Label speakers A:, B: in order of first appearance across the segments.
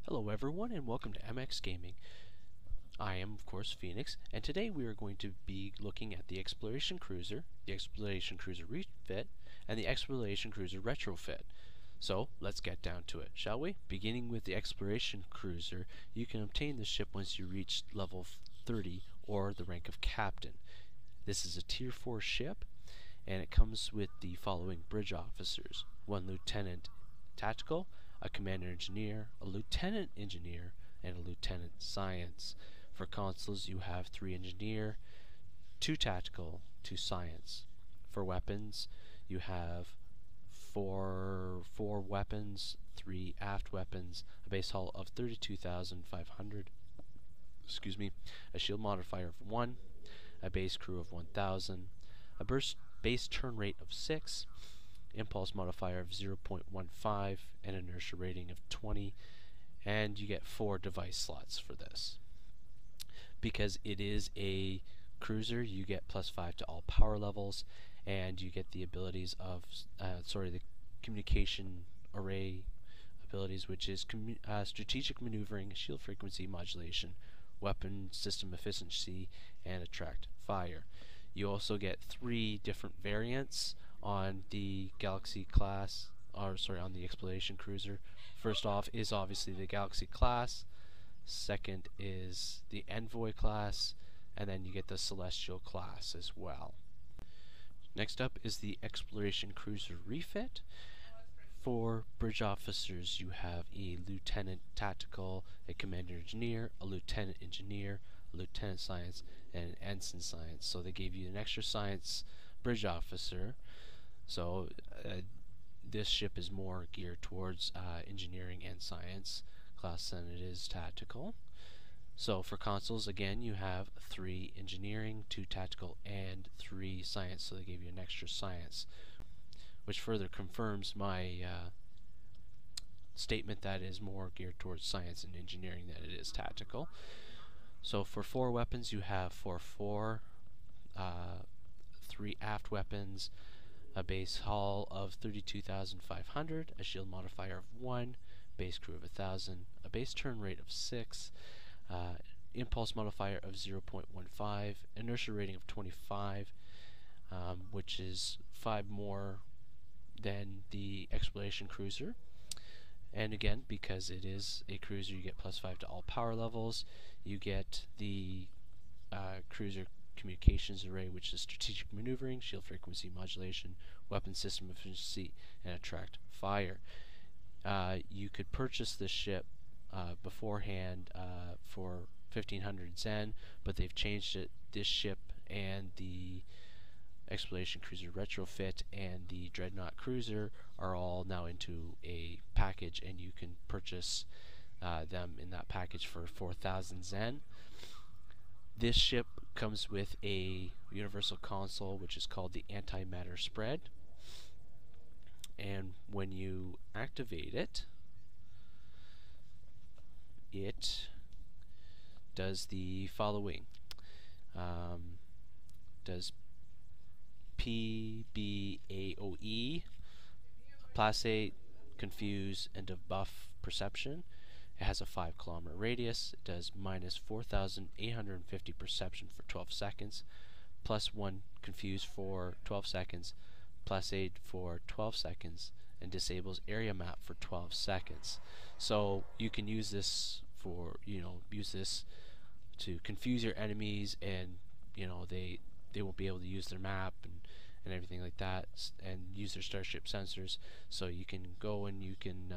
A: Hello everyone and welcome to MX Gaming. I am of course Phoenix, and today we are going to be looking at the Exploration Cruiser, the Exploration Cruiser Refit, and the Exploration Cruiser Retrofit. So let's get down to it, shall we? Beginning with the Exploration Cruiser, you can obtain the ship once you reach level 30 or the rank of Captain. This is a Tier 4 ship, and it comes with the following bridge officers: 1 Lieutenant Tactical, a Commander Engineer, a Lieutenant Engineer, and a Lieutenant Science. For consoles, you have 3 Engineer, 2 Tactical, 2 Science. For weapons, you have 4 weapons, 3 aft weapons, a base hull of 32,500, a shield modifier of 1, a base crew of 1,000, a base turn rate of 6, impulse modifier of 0.15, and inertia rating of 20, and you get 4 device slots for this. Because it is a cruiser, you get +5 to all power levels, and you get the abilities of the communication array abilities, which is strategic maneuvering, shield frequency modulation, weapon system efficiency, and attract fire. You also get 3 different variants on the Galaxy class, on the Exploration Cruiser. First off is obviously the Galaxy class, second is the Envoy class, and then you get the Celestial class as well. Next up is the Exploration Cruiser Refit. For bridge officers, you have a Lieutenant Tactical, a Commander Engineer, a Lieutenant Engineer, a Lieutenant Science, and an Ensign Science. So they gave you an extra Science bridge officer. So this ship is more geared towards engineering and science class than it is tactical. So for consoles, again, you have 3 engineering, 2 tactical, and 3 science. So they gave you an extra science, which further confirms my statement that it is more geared towards science and engineering than it is tactical. So for 4 weapons, you have 3 aft weapons, a base hull of 32,500, a shield modifier of 1, base crew of 1,000, a base turn rate of 6, impulse modifier of 0.15, inertia rating of 25, which is 5 more than the Exploration Cruiser. And again, because it is a cruiser, you get +5 to all power levels. You get the cruiser communications array, which is strategic maneuvering, shield frequency modulation, weapon system efficiency, and attract fire. You could purchase this ship beforehand for 1,500 Zen, but they've changed it. This ship and the Exploration Cruiser Retrofit and the Dreadnought Cruiser are all now into a package, and you can purchase them in that package for 4,000 Zen. This ship comes with a universal console, which is called the Antimatter Spread, and when you activate it, it does the following. Does PBAOE, Placate, Confuse, and Debuff Perception. It has a 5-kilometer radius. It does minus 4,850 perception for 12 seconds, +1 confuse for 12 seconds, +8 for 12 seconds, and disables area map for 12 seconds. So you can use this for, use this to confuse your enemies, and they won't be able to use their map and everything like that, and use their starship sensors. So you can go and you can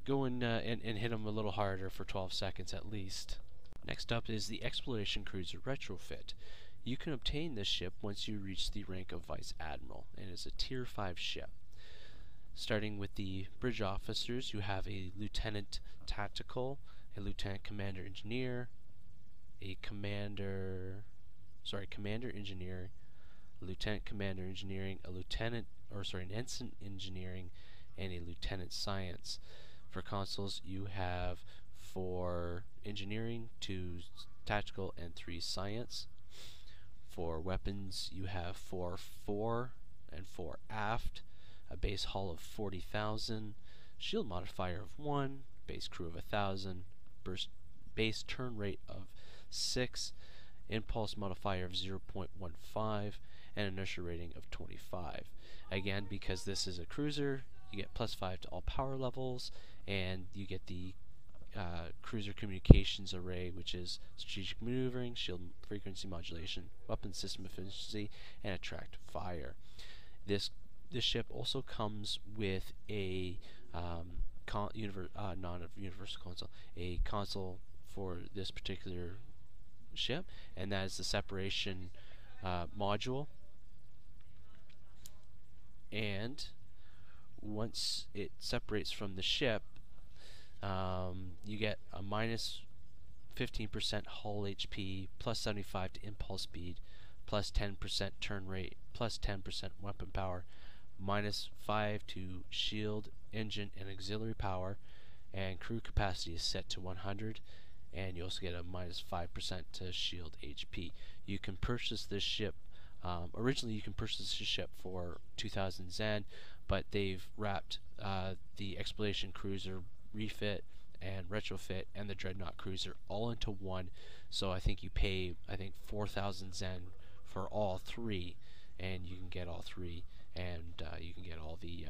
A: and hit them a little harder for 12 seconds at least. Next up is the Exploration Cruiser Retrofit. You can obtain this ship once you reach the rank of Vice Admiral, and it's a Tier 5 ship. Starting with the bridge officers, you have a Lieutenant Tactical, a Lieutenant Commander Engineer, a Commander Engineer, a Lieutenant Commander Engineering, an Ensign Engineering, and a Lieutenant Science. For consoles, you have 4 engineering, 2 tactical, and 3 science. For weapons, you have 4 and 4 aft, a base hull of 40,000, shield modifier of 1, base crew of 1,000, base turn rate of 6, impulse modifier of 0.15, and inertia rating of 25. Again, because this is a cruiser, you get +5 to all power levels, and you get the cruiser communications array, which is strategic maneuvering, shield frequency modulation, weapon system efficiency, and attract fire. This ship also comes with a non-universal console, a console for this particular ship, and that is the separation module. And once it separates from the ship, you get a minus 15% hull HP, plus 75 to impulse speed, plus 10% turn rate, plus 10% weapon power, minus 5 to shield, engine, and auxiliary power, and crew capacity is set to 100, and you also get a minus 5% to shield HP. You can purchase this ship. Originally, you can purchase this ship for 2,000 Zen, but they've wrapped the Exploration Cruiser Refit and Retrofit and the Dreadnought Cruiser all into one. So I think you pay 4,000 Zen for all three, and you can get all three, and you can get all the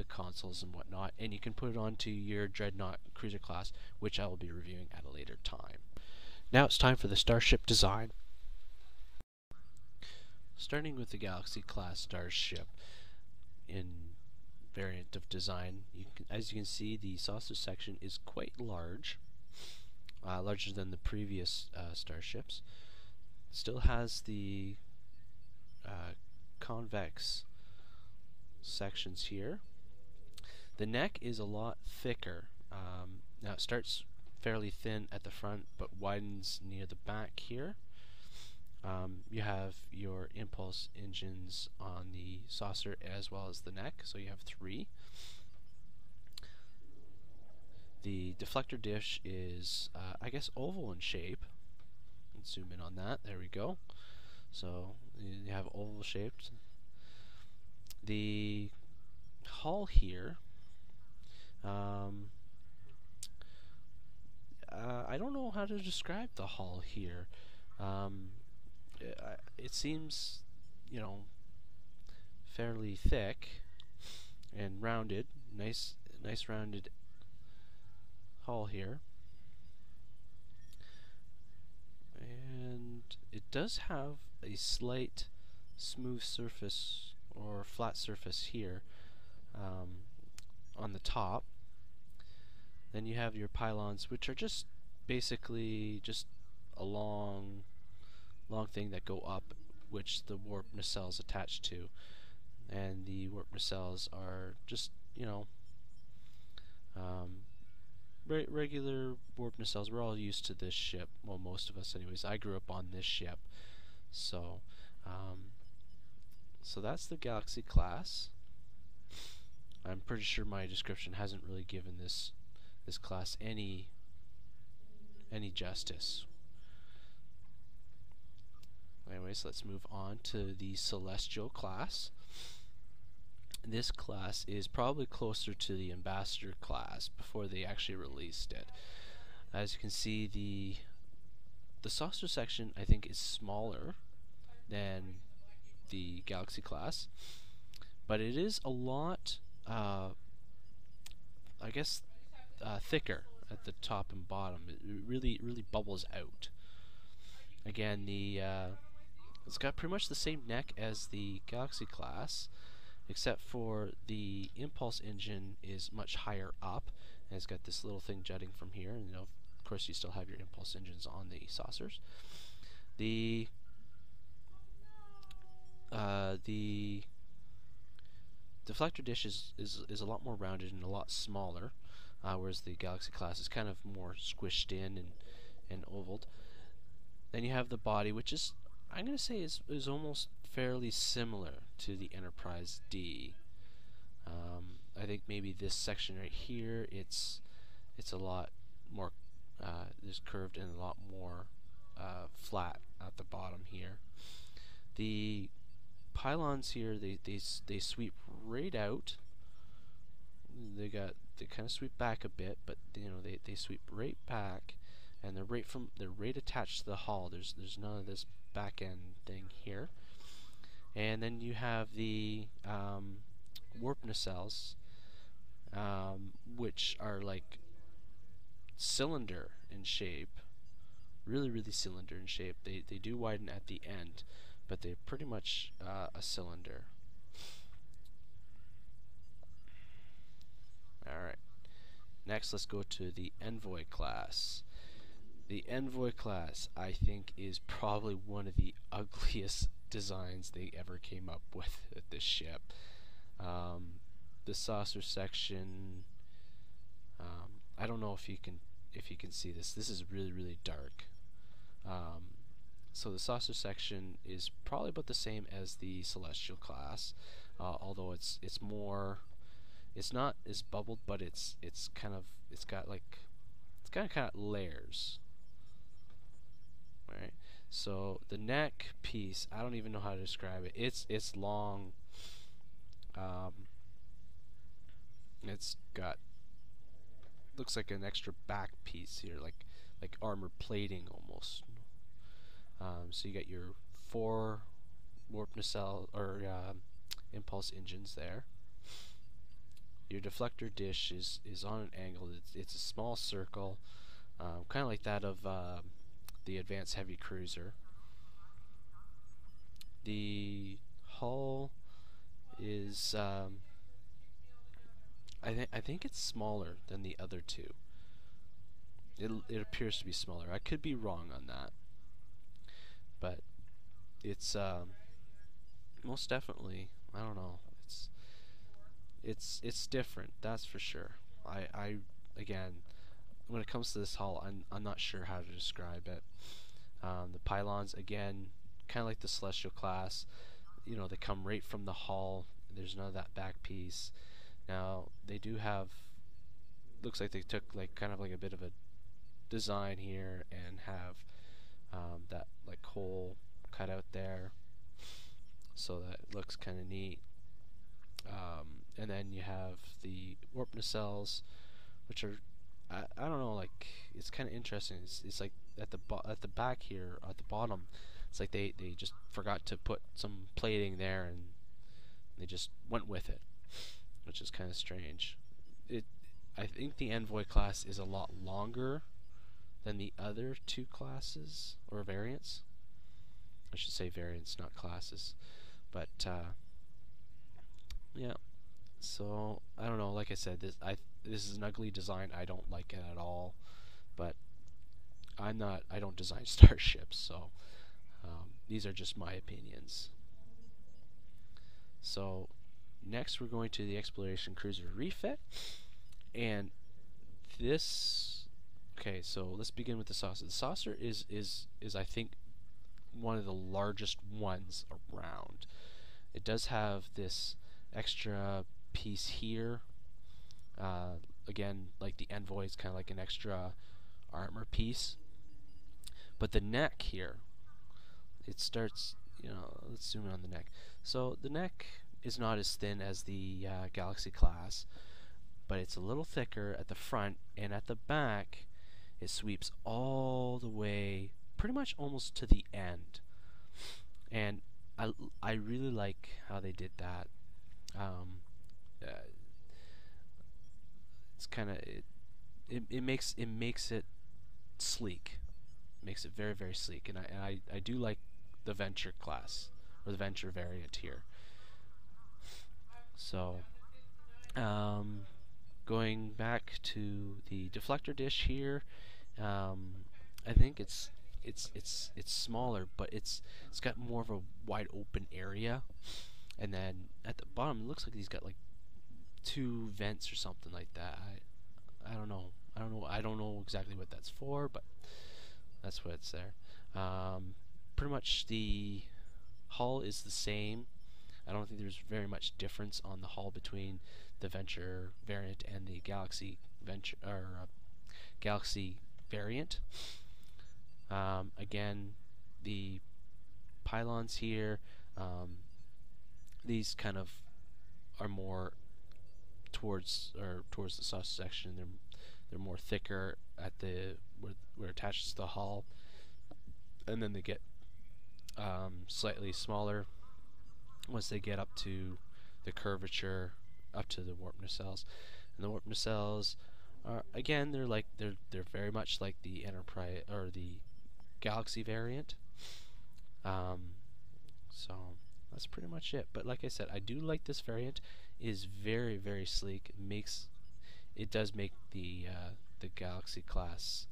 A: consoles and whatnot, and you can put it onto your Dreadnought Cruiser class, which I will be reviewing at a later time. Now it's time for the starship design. Starting with the Galaxy class starship in variant of design, as you can see, the saucer section is quite large, larger than the previous starships. Still has the convex sections here. The neck is a lot thicker. Now it starts fairly thin at the front but widens near the back here. You have your impulse engines on the saucer as well as the neck, so you have 3. The deflector dish is, I guess, oval in shape. Let's zoom in on that. There we go. So you have oval shaped. The hull here, I don't know how to describe the hull here. It seems, fairly thick and rounded. Nice rounded hull here. And it does have a slight smooth surface or flat surface here on the top. Then you have your pylons, which are just basically just a long thing that go up, which the warp nacelles attach to, and the warp nacelles are just regular warp nacelles. We're all used to this ship, well, most of us anyways. I grew up on this ship, so so that's the Galaxy class. I'm pretty sure my description hasn't really given this class any justice. Anyways, let's move on to the Celestial class. This class is probably closer to the Ambassador class before they actually released it. As you can see, the saucer section, I think, is smaller than the Galaxy class, but it is a lot, I guess, thicker at the top and bottom. It really bubbles out. Again, it's got pretty much the same neck as the Galaxy class, except for the impulse engine is much higher up, and it's got this little thing jutting from here, and of course you still have your impulse engines on the saucers. The deflector dish is a lot more rounded and a lot smaller, whereas the Galaxy class is kind of more squished in and ovaled. Then you have the body, which is, I'm going to say, is almost fairly similar to the Enterprise D. I think maybe this section right here, it's a lot more, is curved and a lot more flat at the bottom here. The pylons here, they sweep right out they kind of sweep back a bit, but they sweep right back, and they're right attached to the hull. There's none of this back end thing here. And then you have the warp nacelles, which are like cylinder in shape, really cylinder in shape. They do widen at the end, but they're pretty much a cylinder. Alright, next let's go to the Envoy class. The Envoy class, I think, is probably one of the ugliest designs they ever came up with this ship. The saucer section, I don't know if you can see this. This is really dark. So the saucer section is probably about the same as the Celestial class, although it's more. It's not as bubbled, but it's got layers. Right. So the neck piece, I don't even know how to describe it. It's long. It's got looks like an extra back piece here, like armor plating almost. So you got your 4 warp nacelle or impulse engines there. Your deflector dish is on an angle. It's a small circle, kind of like that of the Advanced Heavy Cruiser. The hull is I think it's smaller than the other two. It appears to be smaller. I could be wrong on that, but it's most definitely, I don't know. It's different. That's for sure. I again, when it comes to this hull, I'm not sure how to describe it. The pylons, again, kind of like the Celestial class. They come right from the hull. There's none of that back piece. Now they do have. Looks like they took kind of like a bit of a design here and have that hole cut out there, so that it looks kind of neat. And then you have the warp nacelles, which are I don't know, it's kind of interesting. It's like at the back here at the bottom, it's like they just forgot to put some plating there and they just went with it, which is kind of strange. I think the Envoy class is a lot longer than the other 2 classes or variants. I should say variants, not classes. But yeah. So I don't know. Like I said, this is an ugly design. I don't like it at all. But I don't design starships, so these are just my opinions. So next we're going to the Exploration Cruiser Refit, and this. Okay, so let's begin with the saucer. The saucer is I think one of the largest ones around. It does have this extra piece here. Again, like the Envoy, is kind of like an extra armor piece. But the neck here, it starts, let's zoom in on the neck. So the neck is not as thin as the Galaxy class, but it's a little thicker at the front, and at the back it sweeps all the way, pretty much almost to the end. And I really like how they did that. It's kind of it makes it sleek, makes it very sleek, and I do like the Venture class or the Venture variant here. So going back to the deflector dish here, I think it's smaller, but it's got more of a wide open area. And then at the bottom, it looks like he's got 2 vents or something like that. I don't know. I don't know exactly what that's for, but that's what it's there. Pretty much the hull is the same. I don't think there's very much difference on the hull between the Venture variant and the Galaxy Venture or Galaxy variant. Again, the pylons here. These kind of are more towards the sausage section. They're more thicker at the where it attaches to the hull, and then they get slightly smaller once they get up to the curvature, up to the warp nacelles. And the warp nacelles are, again, they're very much like the Enterprise or the Galaxy variant. So that's pretty much it. But like I said, I do like this variant. It is very, very sleek. It does make the Galaxy class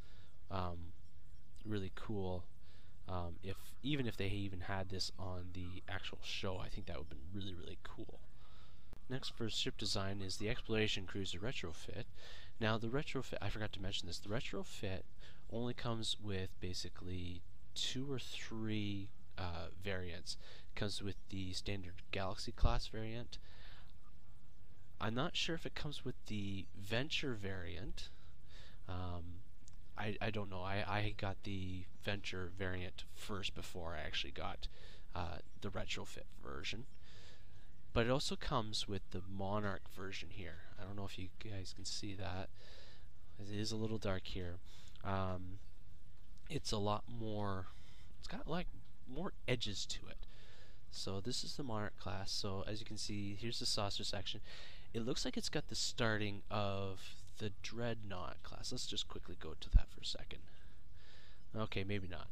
A: really cool. Even if they even had this on the actual show, I think that would have been really, really cool. Next for ship design is the Exploration Cruiser Retrofit. Now the retrofit, I forgot to mention this, the retrofit only comes with basically 2 or 3 variants. It comes with the standard Galaxy class variant. I'm not sure if it comes with the Venture variant. I don't know. I got the Venture variant first before I actually got the retrofit version. But it also comes with the Monarch version here. I don't know if you guys can see that. It is a little dark here. It's a lot more, it's got like more edges to it. So this is the Monarch class. So as you can see, here's the saucer section. It looks like it's got the starting of the Dreadnought class. Let's just quickly go to that for a second. Okay, maybe not.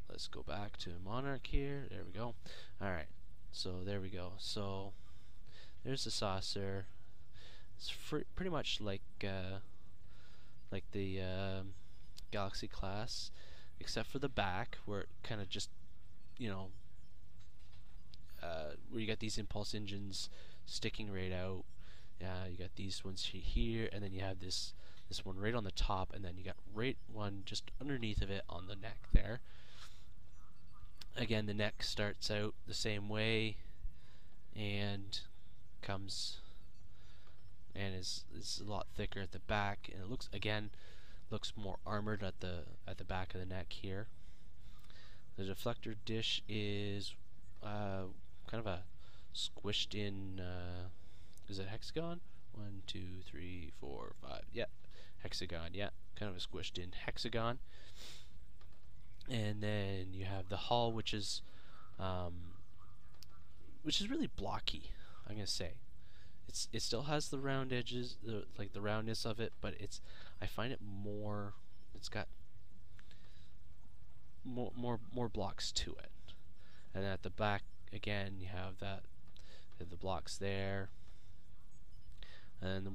A: Let's go back to Monarch here. There we go. Alright, so there we go. So there's the saucer. It's pretty much like the Galaxy class, except for the back, where it kind of just, you know, where you got these impulse engines sticking right out. You got these ones here, and then you have this one right on the top, and then you got one just underneath of it on the neck there. Again, the neck starts out the same way and comes and is a lot thicker at the back, and it looks more armored at the back of the neck here. The deflector dish is kind of a squished in, is it hexagon? 1, 2, 3, 4, 5. Yeah, hexagon. Yeah, kind of a squished in hexagon. And then you have the hull, which is really blocky, I'm gonna say. It still has the round edges, like the roundness of it, but I find it more. It's got more blocks to it. And then at the back again, you have the blocks there. And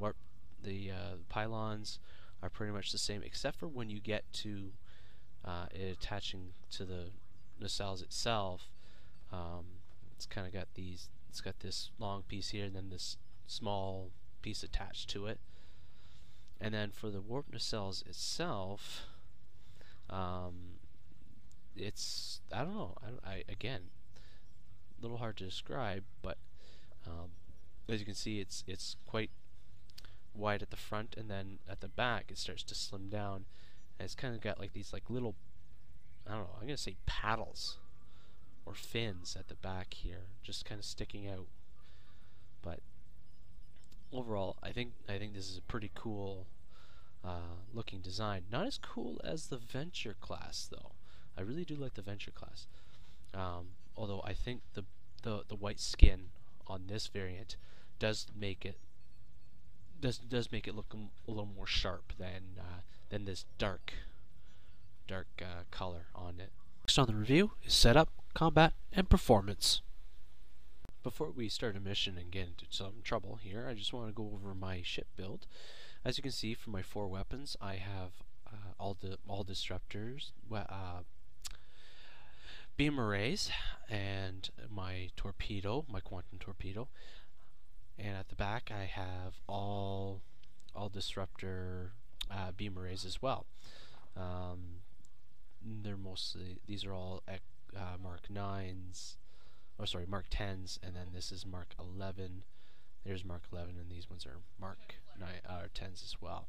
A: the pylons are pretty much the same, except for when you get to it attaching to the nacelles itself. It's kind of got these. It's got this long piece here, and then this small piece attached to it. And then for the warp nacelles itself, it's, I don't know. Again, a little hard to describe, but as you can see, it's quite wide at the front, and then at the back it starts to slim down. And it's kind of got like these little, I don't know, I'm gonna say paddles or fins at the back here, just kind of sticking out. But overall, I think this is a pretty cool looking design. Not as cool as the Venture class, though. I really do like the Venture class. Although I think the white skin on this variant does make it look a little more sharp than this dark color on it. Next on the review is setup, combat, and performance. Before we start a mission and get into some trouble here, I just want to go over my ship build. As you can see, for my 4 weapons, I have all disruptors, beam arrays, and my torpedo, my quantum torpedo. And at the back, I have all disruptor beam arrays as well. These are all Mark 9s, or sorry, Mark 10s, and then this is Mark 11. There's Mark 11, and these ones are Mark 9 10s as well.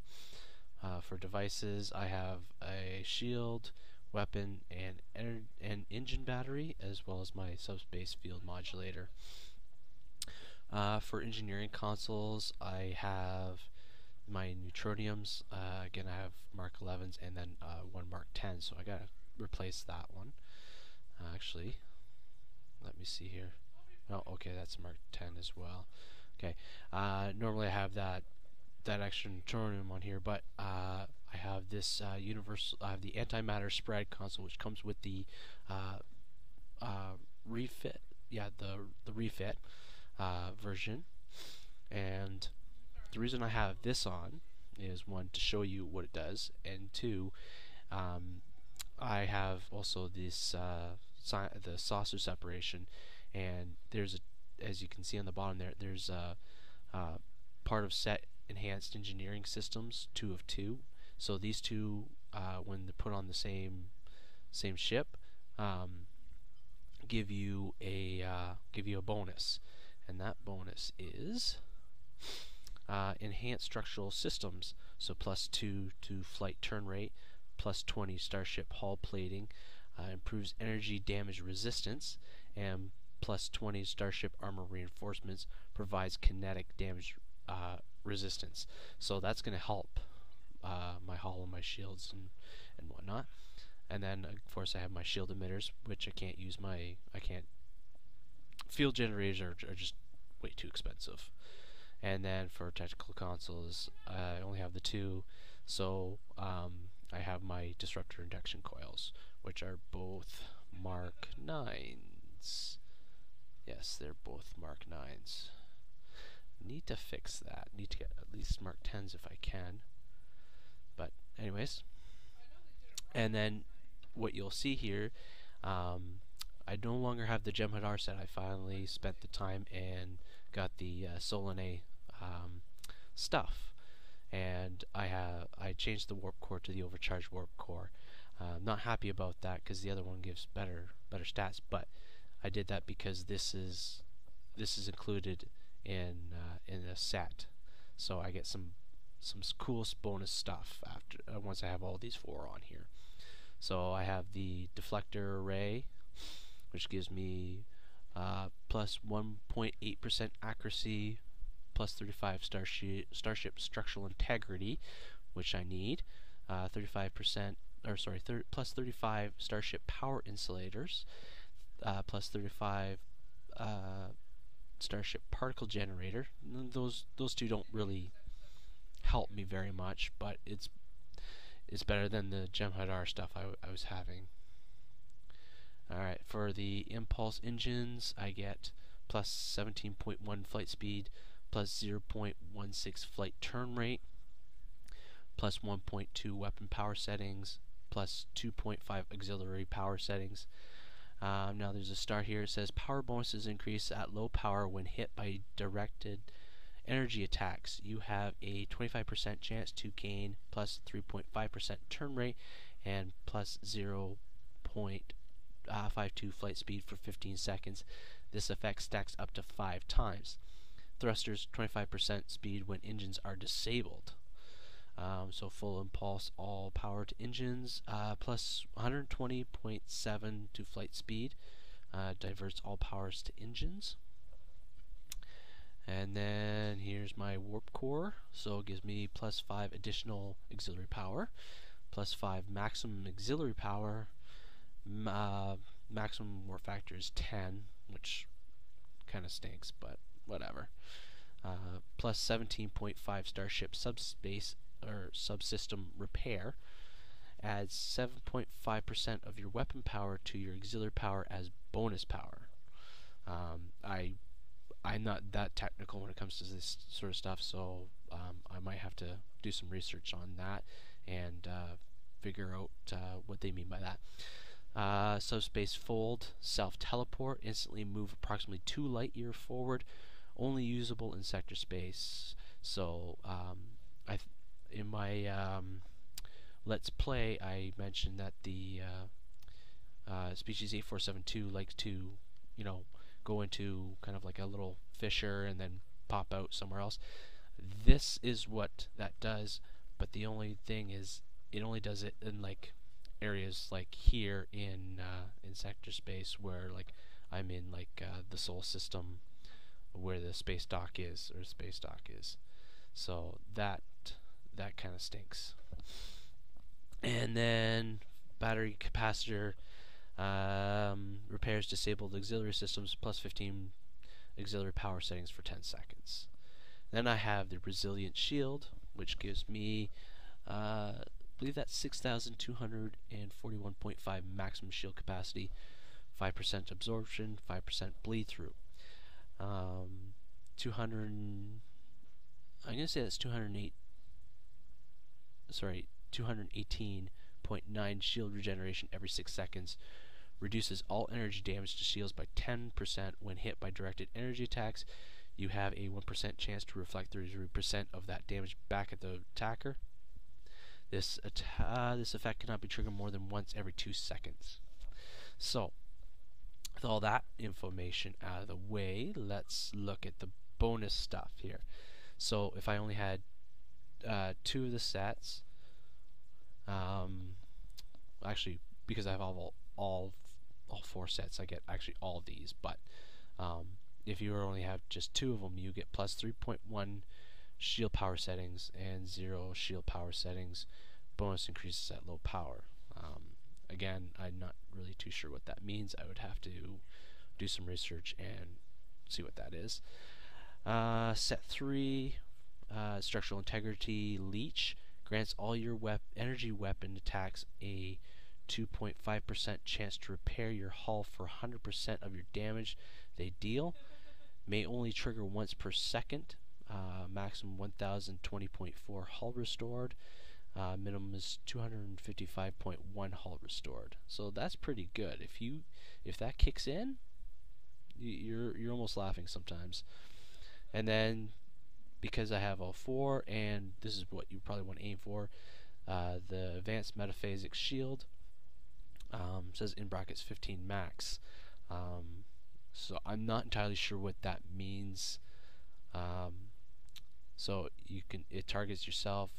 A: For devices, I have a shield, weapon, and engine battery, as well as my subspace field modulator. For engineering consoles, I have my neutroniums. Again, I have Mark 11s and then one Mark 10, so I gotta replace that one. Actually, let me see here. Oh, okay, that's Mark 10 as well. Okay, normally I have that extra neutronium on here, but I have this universal. I have the antimatter spread console, which comes with the refit. Yeah, the refit version. And the reason I have this on is, one, to show you what it does, and two, I have also this the saucer separation, and there's as you can see on the bottom there, there's part of set enhanced engineering systems, 2 of 2. So these two, when they're put on the same ship, give you a bonus, and that bonus is enhanced structural systems. So +2 to flight turn rate, +20 starship hull plating, improves energy damage resistance, and +20 starship armor reinforcements, provides kinetic damage resistance. So that's going to help my hull and my shields and whatnot. And then of course I have my shield emitters, which I can't use. Field generators are just way too expensive. And then for technical consoles, I only have the 2, so I have my disruptor induction coils, which are both Mark 9s. Yes, they're both Mark 9s. Need to fix that. Need to get at least Mark 10s if I can. But anyways, and then what you'll see here, I no longer have the Jem'Hadar set. I finally spent the time and got the Solanae stuff, and I changed the warp core to the overcharged warp core. Not happy about that because the other one gives better stats, but I did that because this is included in the set, so I get some cool bonus stuff after once I have all these 4 on here. So I have the deflector array, which gives me plus 1.8% accuracy, plus 35 starship structural integrity, which I need, 35%, or sorry, plus 35 starship power insulators, plus 35 starship particle generator. Those 2 don't really help me very much, but it's better than the Jem'Hadar stuff I was having. Alright, for the impulse engines, I get plus 17.1 flight speed, plus 0.16 flight turn rate, plus 1.2 weapon power settings, plus 2.5 auxiliary power settings. Now there's a star here. It says power bonuses increase at low power when hit by directed energy attacks. You have a 25% chance to gain plus 3.5% turn rate and plus 0.52 flight speed for 15 seconds. This effect stacks up to 5 times. Thrusters 25% speed when engines are disabled. So full impulse, all power to engines, plus 120.7 to flight speed, diverts all powers to engines. And then here's my warp core, so it gives me plus 5 additional auxiliary power, plus 5 maximum auxiliary power, maximum warp factor is 10, which kind of stinks, but whatever. Plus 17.5 starship subspace or subsystem repair, adds 7.5% of your weapon power to your auxiliary power as bonus power. I'm not that technical when it comes to this sort of stuff, so I might have to do some research on that and figure out what they mean by that. Subspace fold, self-teleport, instantly move approximately 2 light year forward, only usable in sector space. So in my Let's Play, I mentioned that the species 8472 likes to, go into kind of like a little fissure and then pop out somewhere else. This is what that does, but the only thing is it only does it in like areas like here in sector space where like I'm in like the Sol system where the space dock is, So that kind of stinks. And then battery capacitor repairs disabled auxiliary systems plus 15 auxiliary power settings for 10 seconds. Then I have the resilient shield, which gives me I believe that's 6,241.5 maximum shield capacity, 5% absorption, 5% bleed through. 200. I'm gonna say that's 218.9 shield regeneration every 6 seconds. Reduces all energy damage to shields by 10% when hit by directed energy attacks. You have a 1% chance to reflect 33% of that damage back at the attacker. This effect cannot be triggered more than once every 2 seconds. So, with all that information out of the way, let's look at the bonus stuff here. So, if I only had 2 of the sets, actually, because I have all 4 sets, I get actually all of these. But if you only have just 2 of them, you get plus 3.1 shield power settings and 0 shield power settings. Bonus increases at low power. Again, I'm not really too sure what that means. I would have to do some research and see what that is. Set 3, structural integrity leech, grants all your energy weapon attacks a 2.5% chance to repair your hull for 100% of your damage they deal. May only trigger once per second. Maximum 1020.4 hull restored. Minimum is 255.1 hull restored. So that's pretty good. If that kicks in, you're almost laughing sometimes. And then because I have all 4, and this is what you probably want to aim for, the advanced metaphasic shield says in brackets 15 max. So I'm not entirely sure what that means. So it targets yourself,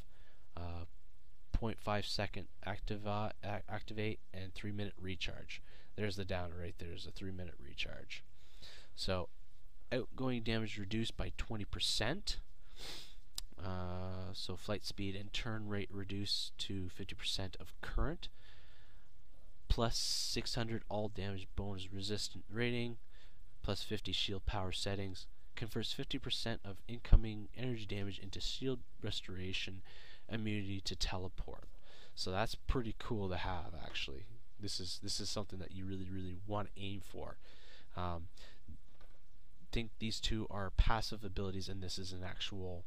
A: 0.5 second activate and 3-minute recharge. There's the down right there. There's a 3-minute recharge. So outgoing damage reduced by 20%. So flight speed and turn rate reduced to 50% of current. Plus 600 all damage bonus resistant rating. Plus 50 shield power settings. Converts 50% of incoming energy damage into shield restoration, immunity to teleport. So that's pretty cool to have, actually. This is something that you really want to aim for. Think these 2 are passive abilities, and this is an actual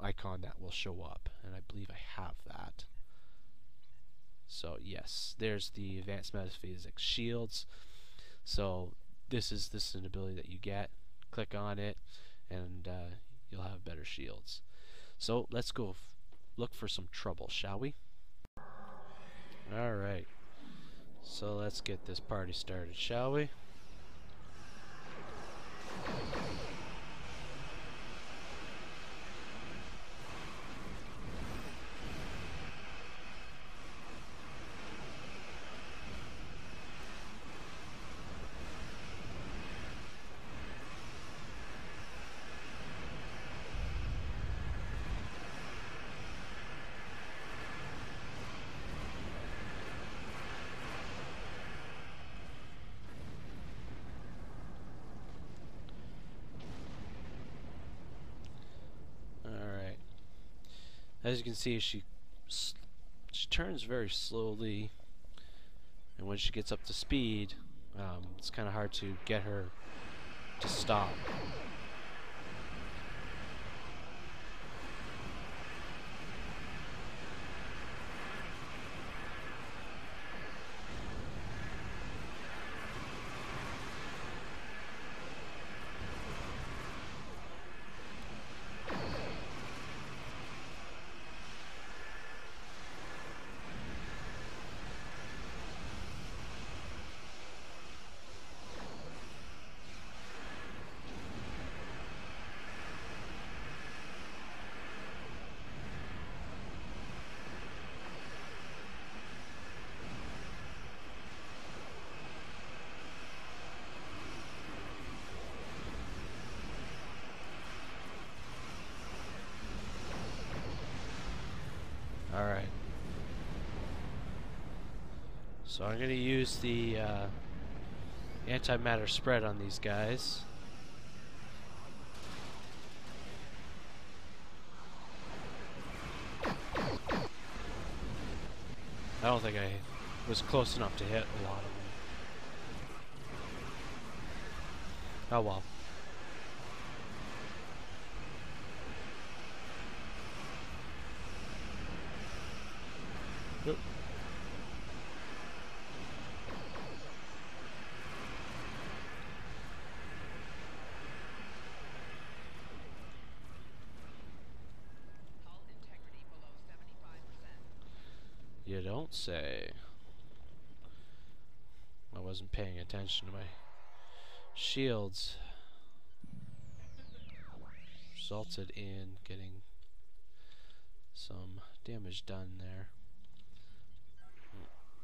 A: icon that will show up, and I believe I have that. So yes, there's the advanced metaphasic shields. So this is an ability that you get. Click on it, and you'll have better shields. So let's go look for some trouble, shall we? Alright, so let's get this party started, shall we? As you can see, she turns very slowly, and when she gets up to speed, it's kind of hard to get her to stop. Alright. So I'm going to use the antimatter spread on these guys. I don't think I was close enough to hit a lot of them. Oh well. Oop. You don't say. I wasn't paying attention to my shields. Resulted in getting some damage done there.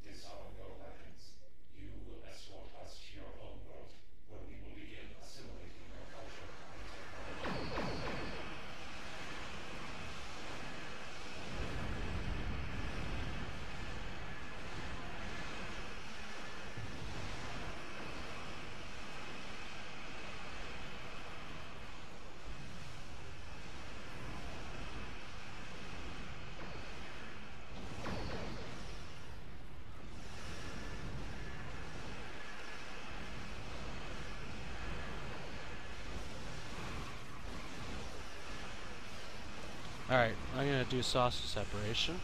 B: Disarm your weapons. You will escort us to your homeworld, where we will begin assimilating your culture and technology.
A: Alright, I'm gonna do sausage separation.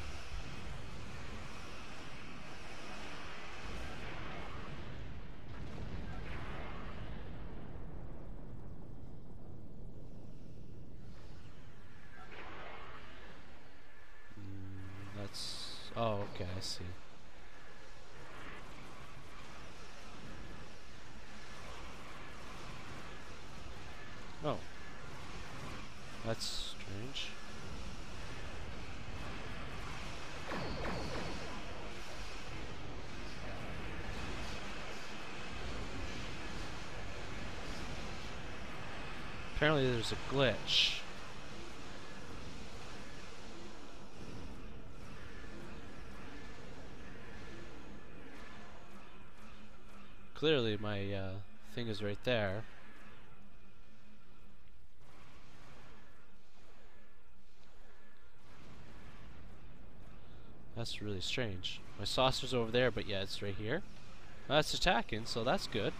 A: That's... oh, okay, I see. Oh. That's strange. Apparently there's a glitch. Clearly my thing is right there. That's really strange. My saucer's over there, but yeah, it's right here. That's attacking, so that's good.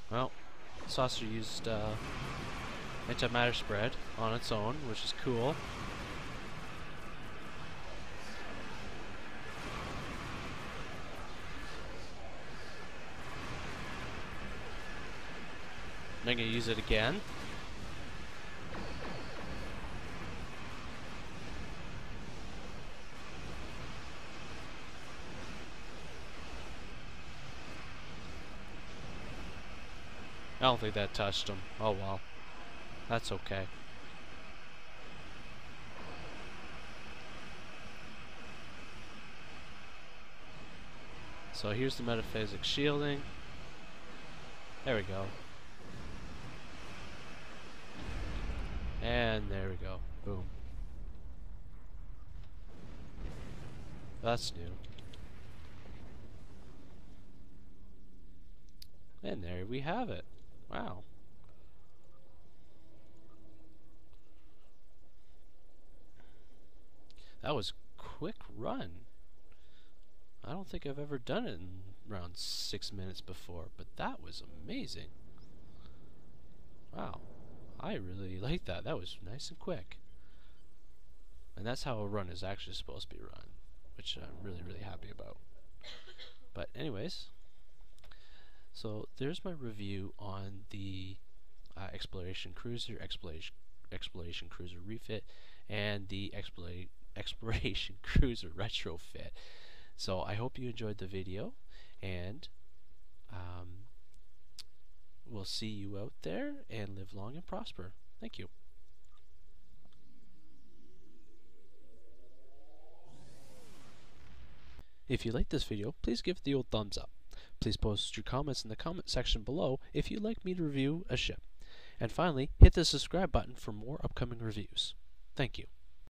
A: Well, saucer used antimatter spread on its own, which is cool. I'm gonna use it again. I don't think that touched him. Oh well. That's okay. So here's the metaphasic shielding. There we go. And there we go. Boom. That's new. And there we have it. Wow. That was a quick run. I don't think I've ever done it in around 6 minutes before, but that was amazing. Wow. I really like that. That was nice and quick. And that's how a run is actually supposed to be run, which I'm really, really happy about. But anyways, so there's my review on the Exploration Cruiser, Exploration Cruiser Refit, and the Exploration Cruiser Retrofit. So I hope you enjoyed the video, and we'll see you out there, and live long and prosper. Thank you. If you liked this video, please give it the old thumbs up. Please post your comments in the comment section below if you'd like me to review a ship. And finally, hit the subscribe button for more upcoming reviews. Thank you.